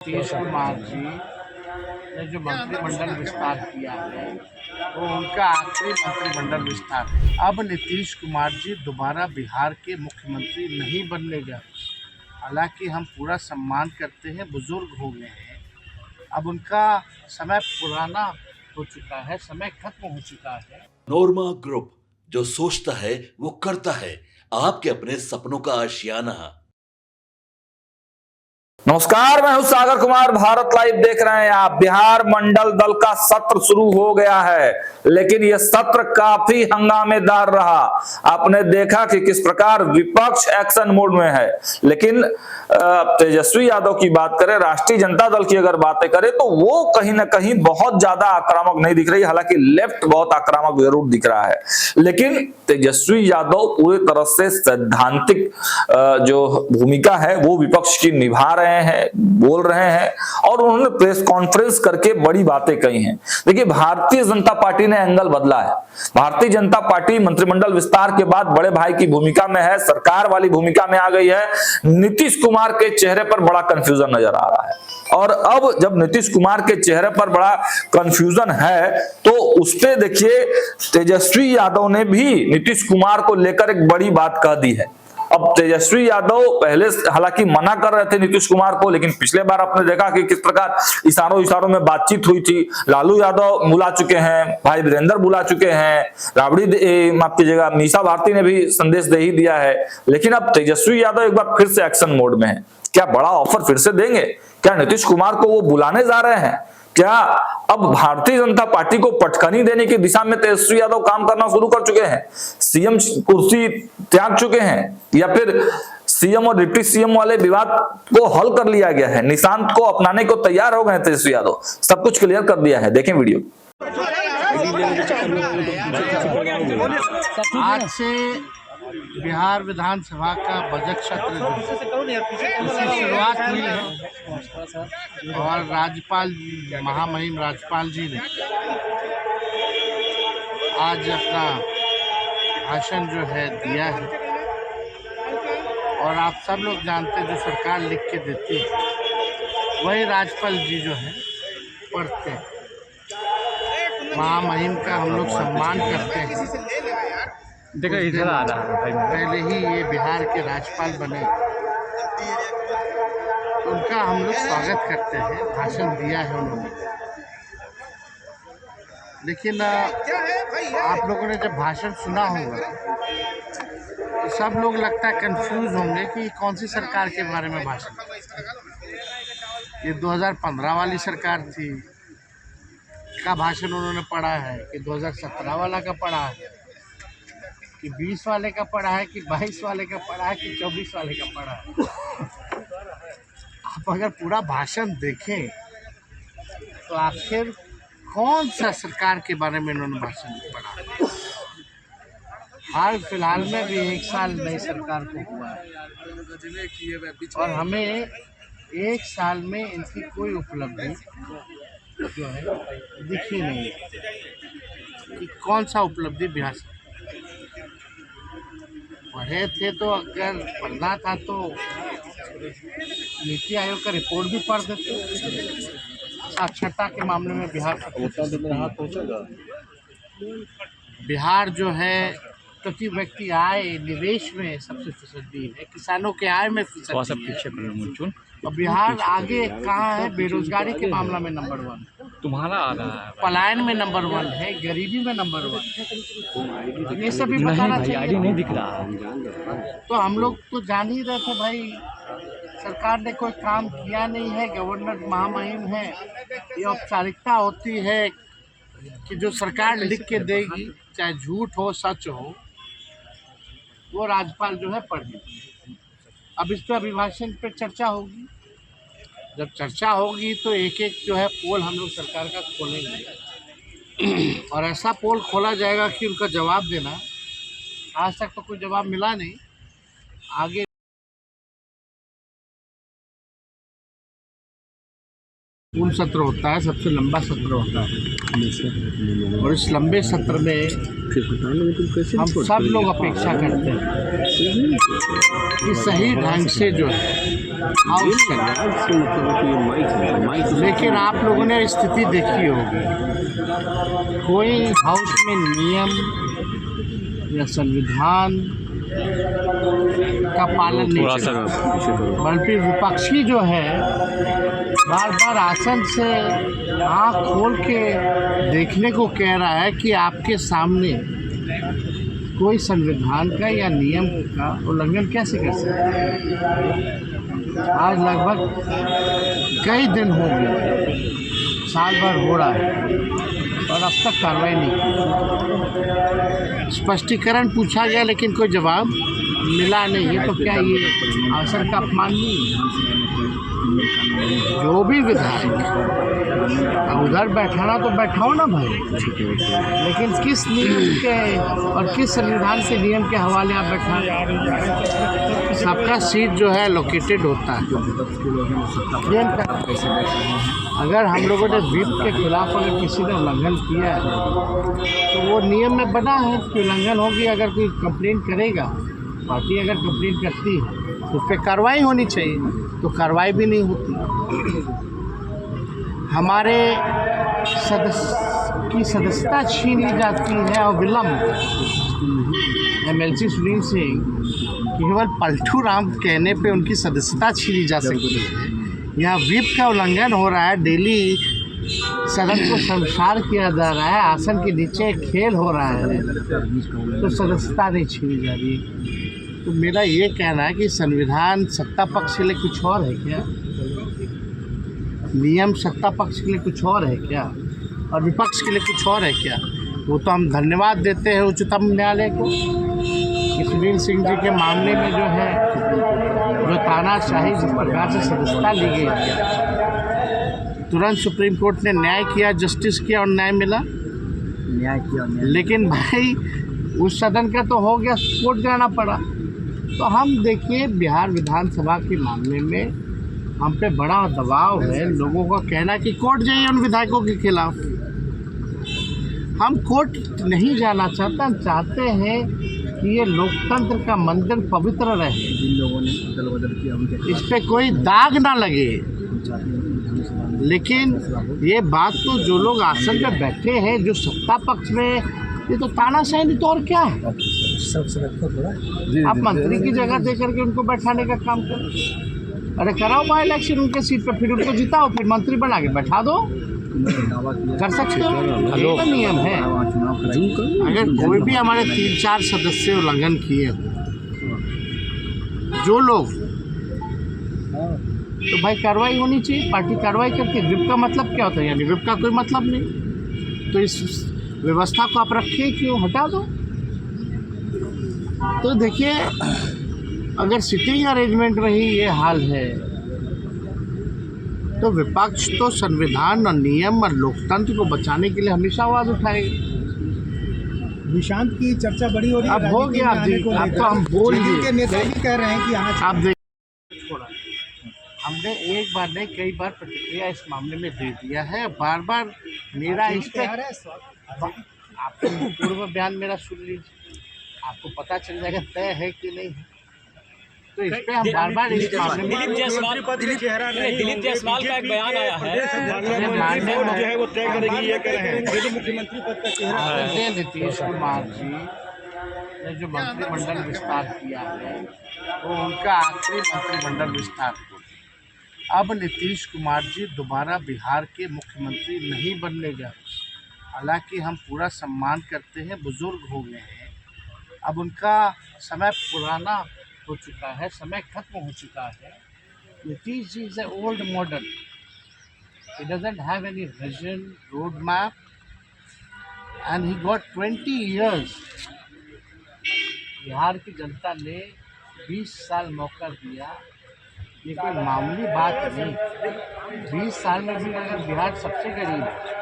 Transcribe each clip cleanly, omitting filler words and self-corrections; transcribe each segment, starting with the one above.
नीतीश कुमार जी ने जो मंत्रिमंडल विस्तार किया है वो उनका आखिरी मंत्रिमंडल विस्तार है। अब नीतीश कुमार जी दोबारा बिहार के मुख्यमंत्री नहीं बनने जा रहे। हालांकि हम पूरा सम्मान करते हैं, बुजुर्ग हो गए हैं, अब उनका समय पुराना हो चुका है, समय खत्म हो चुका है। नोरमा ग्रुप, जो सोचता है वो करता है। आपके अपने सपनों का आशियाना। नमस्कार, मैं हूं सागर कुमार। भारत लाइव देख रहे हैं आप। बिहार मंडल दल का सत्र शुरू हो गया है, लेकिन यह सत्र काफी हंगामेदार रहा। आपने देखा कि किस प्रकार विपक्ष एक्शन मोड में है, लेकिन तेजस्वी यादव की बात करें, राष्ट्रीय जनता दल की अगर बातें करें तो वो कहीं ना कहीं बहुत ज्यादा आक्रामक नहीं दिख रही। हालांकि लेफ्ट बहुत आक्रामक जरूर दिख रहा है, लेकिन तेजस्वी यादव पूरी तरह से सैद्धांतिक जो भूमिका है वो विपक्ष की निभा रहे हैं, बोल रहे हैं, और उन्होंने प्रेस कॉन्फ्रेंस करके बड़ी बातें कही हैं। देखिए, भारतीय जनता पार्टी ने एंगल बदला है। भारतीय जनता पार्टी मंत्रिमंडल विस्तार के बाद बड़े भाई की भूमिका में है, सरकार वाली भूमिका में आ गई है। नीतीश कुमार के चेहरे पर बड़ा कंफ्यूजन नजर आ रहा है, और अब जब नीतीश कुमार के चेहरे पर बड़ा कंफ्यूजन है तो उस पे देखिए तेजस्वी यादव ने भी नीतीश कुमार को लेकर एक बड़ी बात कह दी है। अब तेजस्वी यादव पहले हालांकि मना कर रहे थे नीतीश कुमार को, लेकिन पिछले बार आपने देखा कि किस प्रकार इशारों में बातचीत हुई थी। लालू यादव बुला चुके हैं, भाई वीरेंद्र बुला चुके हैं, राबड़ी माफ कीजिएगा मीसा भारती ने भी संदेश दे ही दिया है। लेकिन अब तेजस्वी यादव एक बार फिर से एक्शन मोड में है। क्या बड़ा ऑफर फिर से देंगे? क्या नीतीश कुमार को वो बुलाने जा रहे हैं? क्या अब भारतीय जनता पार्टी को पटखनी देने की दिशा में तेजस्वी यादव काम करना शुरू कर चुके हैं? सीएम कुर्सी त्याग चुके हैं, या फिर सीएम और डिप्टी सीएम वाले विवाद को हल कर लिया गया है? निशांत को अपनाने को तैयार हो गए तेजस्वी यादव। सब कुछ क्लियर कर दिया है, देखें वीडियो। आज से बिहार विधानसभा का बजट सत्र की शुरुआत हुई है, और राज्यपाल महामहिम राज्यपाल जी ने आज अपना भाषण जो है दिया है। और आप सब लोग जानते हैं, जो सरकार लिख के देती है वही राज्यपाल जी जो है पढ़ते हैं। महामहिम का हम लोग सम्मान करते हैं। देखो, इधर आ रहा है भाई, पहले ही ये बिहार के राज्यपाल बने, उनका हम लोग स्वागत करते हैं। भाषण दिया है उन्होंने, लेकिन आप लोगों ने जब भाषण सुना होगा तो सब लोग लगता है कंफ्यूज होंगे कि कौन सी सरकार के बारे में भाषण। ये 2015 वाली सरकार थी का भाषण उन्होंने पढ़ा है, कि 2017 वाला का पढ़ा है, कि 20 वाले का पढ़ा है, कि 22 वाले का पढ़ा है, कि 24 वाले का पढ़ा है। आप अगर पूरा भाषण देखें तो आखिर कौन सा सरकार के बारे में इन्होंने भाषण पढ़ा। हाल फिलहाल में भी 1 साल नई सरकार को हुआ है, और हमें 1 साल में इनकी कोई उपलब्धि जो है दिखी नहीं कि कौन सा उपलब्धि बिहार से पढ़े थे। तो अगर पढ़ना था तो नीति आयोग का रिपोर्ट भी पढ़ देते। साक्षरता के मामले में बिहार जो है प्रति व्यक्ति आय निवेश में सबसे फिसड्डी है, किसानों के आय में फिसड्डी है, और बिहार आगे कहाँ है? बेरोजगारी के मामला में नंबर 1 तुम्हारा आ रहा है, पलायन में नंबर 1 है, गरीबी में नंबर 1 है। ये सब भी बताना चाहिए। नहीं दिख रहा तो हम लोग तो जान ही रहे थे भाई, सरकार ने कोई काम किया नहीं है। गवर्नर महामहिम है, ये औपचारिकता होती है कि जो सरकार लिख के देगी, चाहे झूठ हो सच हो, वो राज्यपाल जो है पढ़ेगी। अब इस पर अभिभाषण पे चर्चा होगी। जब चर्चा होगी तो एक एक जो है पोल हम लोग सरकार का खोलेंगे, और ऐसा पोल खोला जाएगा कि उनका जवाब देना। आज तक तो कोई जवाब मिला नहीं। आगे पूर्ण सत्र होता है, सबसे लंबा सत्र होता है, और इस लंबे सत्र में हम सब लोग अपेक्षा करते हैं कि सही ढंग से जो है हाउस चले। लेकिन आप लोगों ने स्थिति देखी होगी, कोई हाउस में नियम या संविधान का पालन नहीं करता, बल्कि विपक्षी जो है बार बार आसन से आँख खोल के देखने को कह रहा है कि आपके सामने कोई संविधान का या नियम का उल्लंघन कैसे कर सकते हैं। आज लगभग कई दिन हो गए, साल भर हो रहा है और अब तक कार्रवाई नहीं की। स्पष्टीकरण पूछा गया लेकिन कोई जवाब मिला नहीं है, तो क्या ये आसन का अपमान नहीं है? जो भी विधायक उधर बैठाना तो बैठाओ ना भाई, लेकिन किस नियम के और किस संविधान के नियम के हवाले आप बैठा? सबका सीट जो है लोकेटेड होता है। अगर हम लोगों ने व्हिप के खिलाफ अगर किसी ने उल्लंघन किया है तो वो नियम में बना है कि उल्लंघन होगी। अगर कोई कंप्लेंट करेगा, पार्टी अगर कंप्लेंट करती है तो उस पर कार्रवाई होनी चाहिए, तो कार्रवाई भी नहीं होती। हमारे सदस्य की सदस्यता छीन ली जाती है और विलम्ब। MLC सुनील सिंह केवल पलटू राम कहने पे उनकी सदस्यता छीनी जा सकती है। यहाँ व्हिप का उल्लंघन हो रहा है, डेली सदन को शर्मसार किया जा रहा है, आसन के नीचे खेल हो रहा है, तो सदस्यता नहीं छीनी जा रही। तो मेरा ये कहना है कि संविधान सत्ता पक्ष के लिए कुछ और है क्या, नियम सत्ता पक्ष के लिए कुछ और है क्या, और विपक्ष के लिए कुछ और है क्या? वो तो हम धन्यवाद देते हैं उच्चतम न्यायालय को कि सुनील सिंह जी के मामले में जो है जो तानाशाही जिस प्रकार से सदस्यता ली गई थी, तुरंत सुप्रीम कोर्ट ने न्याय किया, जस्टिस किया और न्याय मिला। लेकिन भाई उस सदन का तो हो गया, कोर्ट जाना पड़ा। तो हम देखिए बिहार विधानसभा के मामले में हम पे बड़ा दबाव है, लोगों का कहना कि कोर्ट जाइए उन विधायकों के खिलाफ। हम कोर्ट नहीं जाना चाहते, हम चाहते हैं कि ये लोकतंत्र का मंदिर पवित्र रहे, जिन लोगों ने दल बदल किया इस पे कोई दाग ना लगे। लेकिन ये बात तो जो लोग आसन पे बैठे हैं, जो सत्ता पक्ष में, ये तो तानाशाही नहीं तो और क्या है। आप मंत्री की जगह दे करके उनको बैठाने का काम करो। अरे कराओ बाई इलेक्शन उनके सीट पे, फिर उनको जिताओ, फिर मंत्री बना के बैठा दो, कर सकते हो। ये तो नियम है। अगर कोई भी हमारे 3-4 सदस्य उल्लंघन किए हो, जो लोग, तो भाई कार्रवाई होनी चाहिए, पार्टी कार्रवाई करती है। व्हिप का मतलब क्या होता है? यानी व्हिप का कोई मतलब नहीं, तो इस व्यवस्था को आप रखिए, क्यों हटा दो? तो देखिए, अगर सिटिंग अरेंजमेंट में ही ये हाल है तो विपक्ष तो संविधान और नियम और लोकतंत्र को बचाने के लिए हमेशा आवाज उठाएगी। निशांत की चर्चा बड़ी हो रही है, अब हो गया, अब तो हम बोल के नेता भी कह रहे हैं कि आप देखिए, हमने एक बार नहीं कई बार प्रतिक्रिया इस मामले में दे दिया है। बार बार मेरा इस पर, आप पूर्व बयान मेरा सुन लीजिए, आपको पता चल जाएगा तय है कि नहीं है। तो इस पे हम बार बार इस मामले में दिलीप जायसवाल का एक बयान आया है जो है वो तय करेगी, ये कह रहे हैं ये तो मुख्यमंत्री पद का चेहरा। नीतीश कुमार जी ने जो मंत्रिमंडल विस्तार किया है वो उनका आखिरी मंत्रिमंडल विस्तार हो। अब नीतीश कुमार जी दोबारा बिहार के मुख्यमंत्री नहीं बनने जा रहे। हालांकि हम पूरा सम्मान करते हैं, बुजुर्ग हो गए हैं, अब उनका समय पुराना हो चुका है, समय खत्म हो चुका है। Nitish ji is a old model, he doesn't have any vision, road map, and he got 20 years. Bihar की जनता ने 20 साल मौका दिया, ये कोई मामूली बात नहीं। 20 साल में भी अगर बिहार सबसे गरीब है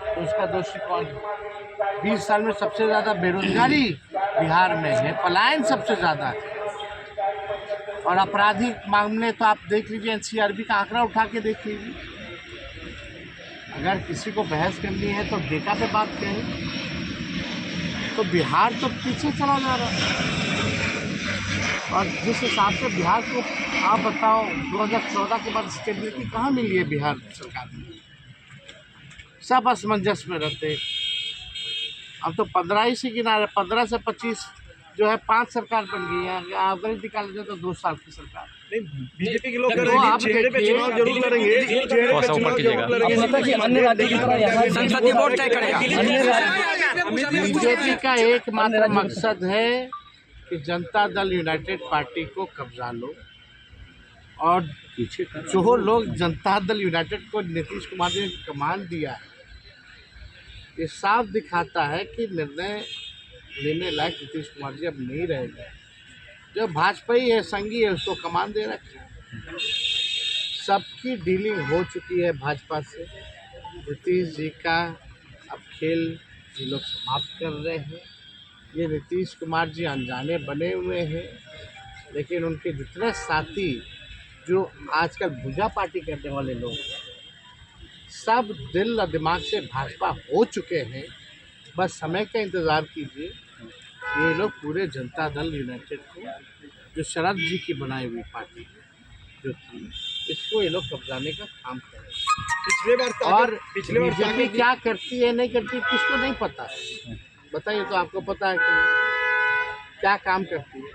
तो उसका दोषी कौन है? 20 साल में सबसे ज़्यादा बेरोजगारी बिहार में है, पलायन सबसे ज़्यादा है, और आपराधिक मामले तो आप देख लीजिए, NCRB का आंकड़ा उठा के देख लीजिए। अगर किसी को बहस करनी है तो डेटा पे बात करें। तो बिहार तो पीछे चला जा रहा है, और जिस हिसाब से बिहार को आप बताओ 2014 के बाद स्टेबिलिटी कहाँ मिली है बिहार सरकार में? सब असमंजस में रहते। अब तो 15 ही से किनारे, 15 से 25 जो है 5 सरकार बन गई है। आप अगर निकाल दे तो 2 साल की सरकार। बीजेपी के लोग तो आप चेहरे पे चुनाव जरूर लड़ेंगे, चेहरे पे चुनाव जरूर लड़ेंगे। अन्य राज्यों की तरह यहाँ संसदीय बोर्ड तय करेगा। बीजेपी का एकमात्र मकसद है कि जनता दल यूनाइटेड पार्टी को कब्जा लो, और जो लोग जनता दल यूनाइटेड को नीतीश कुमार ने कमान दिया है, ये साफ दिखाता है कि निर्णय लेने लायक नीतीश कुमार जी अब नहीं रहेंगे। जो भाजपा ही है, संघी है, उसको कमान दे रखी है। सबकी डीलिंग हो चुकी है भाजपा से। नीतीश जी का अब खेल ये लोग समाप्त कर रहे हैं। ये नीतीश कुमार जी अनजाने बने हुए हैं, लेकिन उनके जितने साथी जो आजकल भुजा पार्टी करने वाले लोग हैं, सब दिल और दिमाग से भाजपा हो चुके हैं। बस समय का इंतज़ार कीजिए। ये लोग पूरे जनता दल यूनाइटेड को, जो शरद जी की बनाई हुई पार्टी जो थी, इसको ये लोग कब्जाने का काम कर रहे हैं। पिछले बार और बीजेपी क्या करती है नहीं करती किसको नहीं पता है, बताइए। तो आपको पता है कि क्या काम करती है,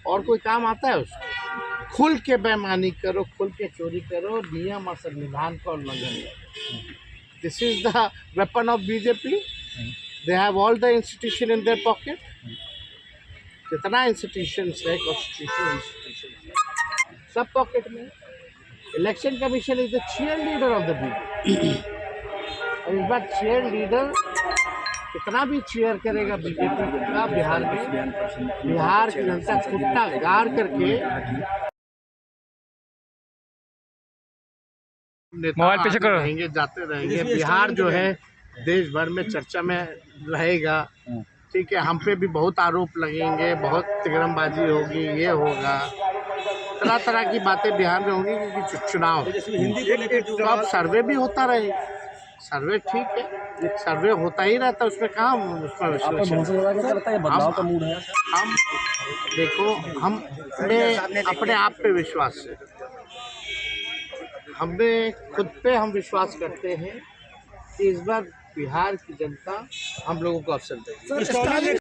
और कोई काम आता है उसको? खुल के बेईमानी करो, खुल के चोरी करो, नियम और संविधान का उल्लंघन करो। This is the weapon of BJP. They have all the institution in their pocket. कितना इंस्टीट्यूशंस है, कॉन्स्टिट्यूशनल इंस्टीट्यूशन है, सब पॉकेट में। Election commission is the cheerleader of the BJP. और इस बार चीयर लीडर कितना भी चीयर करेगा बीजेपी का बिहार में, बिहार की जनता खुट्टा गाड़ करके मोबाइल पीछे करो, रहेंगे, जाते रहेंगे। बिहार जो है देश भर में चर्चा में रहेगा। ठीक है, हम पे भी बहुत आरोप लगेंगे, बहुत तिगड़मबाजी होगी, ये होगा, तरह तरह की बातें बिहार में होंगी, क्योंकि चुनाव। तो अब सर्वे भी होता रहे, सर्वे ठीक है, सर्वे होता ही रहता, उसमें कहाँ उसमें हम देखो, हम अपने आप पे विश्वास है, हमने खुद पे हम विश्वास करते हैं कि इस बार बिहार की जनता हम लोगों को अवसर देगी।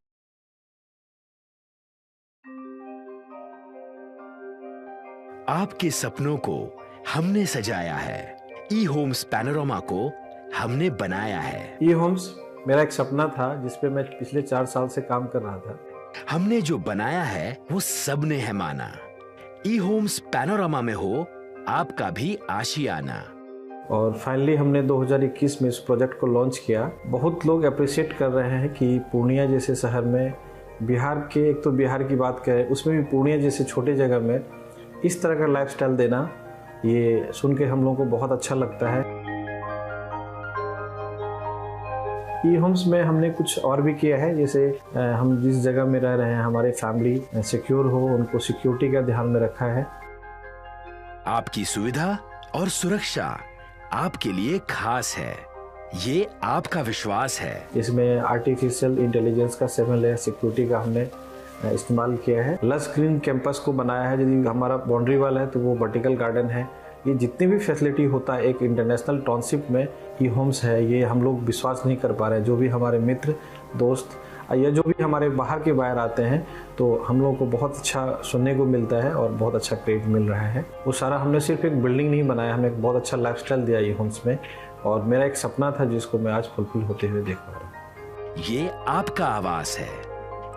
आपके सपनों को हमने सजाया है, ई होम्स पैनोरमा को हमने बनाया है। ई होम्स मेरा एक सपना था, जिसपे मैं पिछले 4 साल से काम कर रहा था। हमने जो बनाया है वो सबने है माना। ई होम्स पैनोरमा में हो आपका भी आशियाना। और फाइनली हमने 2021 में इस प्रोजेक्ट को लॉन्च किया। बहुत लोग अप्रिशिएट कर रहे हैं कि पूर्णिया जैसे शहर में, बिहार के, एक तो बिहार की बात करें, उसमें भी पूर्णिया जैसे छोटे जगह में इस तरह का लाइफस्टाइल देना, ये सुन के हम लोगों को बहुत अच्छा लगता है। ई होम्स में हमने कुछ और भी किया है, जैसे हम जिस जगह में रह रहे हैं हमारे फैमिली सिक्योर हो, उनको सिक्योरिटी का ध्यान में रखा है। आपकी सुविधा और सुरक्षा आपके लिए खास है, ये आपका विश्वास है। इसमें आर्टिफिशियल इंटेलिजेंस का 7 लेयर सिक्योरिटी का हमने इस्तेमाल किया है। लस ग्रीन कैंपस को बनाया है। यदि हमारा बाउंड्री वाल है तो वो वर्टिकल गार्डन है। ये जितनी भी फैसिलिटी होता है एक इंटरनेशनल टाउनशिप में, ई होम्स है, ये हम लोग विश्वास नहीं कर पा रहे हैं। जो भी हमारे मित्र दोस्त या जो भी हमारे बाहर के बाहर आते हैं, तो हम लोगों को बहुत अच्छा सुनने को मिलता है और बहुत अच्छा क्रेडिट मिल रहा है। वो सारा हमने सिर्फ एक बिल्डिंग नहीं बनाया, हमें एक बहुत अच्छा लाइफस्टाइल दिया ई होम्स में, और मेरा एक सपना था जिसको मैं आज फुलफिल होते हुए देख पा रहा हूँ। ये आपका आवास है।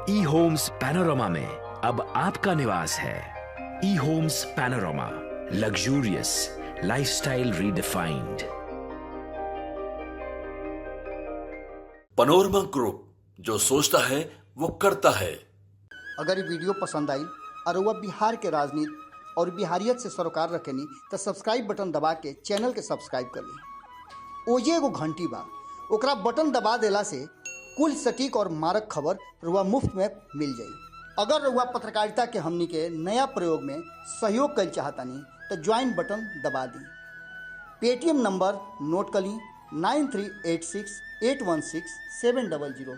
ई होम्स पैनोरमा में अब आपका निवास है। E Homes Panorama, luxurious lifestyle redefined. Panorama group, जो सोचता है वो करता है। अगर ये वीडियो पसंद आई और वह बिहार के राजनीति और बिहारियत से सरोकार रखेनी तो सब्सक्राइब बटन दबा के चैनल के सब्सक्राइब कर ली। ओजे एगो घंटी बा, ओकरा बटन दबा देला से कुल सटीक और मारक खबर रुआ मुफ्त में मिल जाई। अगर रुआ पत्रकारिता के हमनी के नया प्रयोग में सहयोग कर चाहतानी तो ज्वाइन बटन दबा दी। पेटीएम नंबर नोट कर ली 9386816700।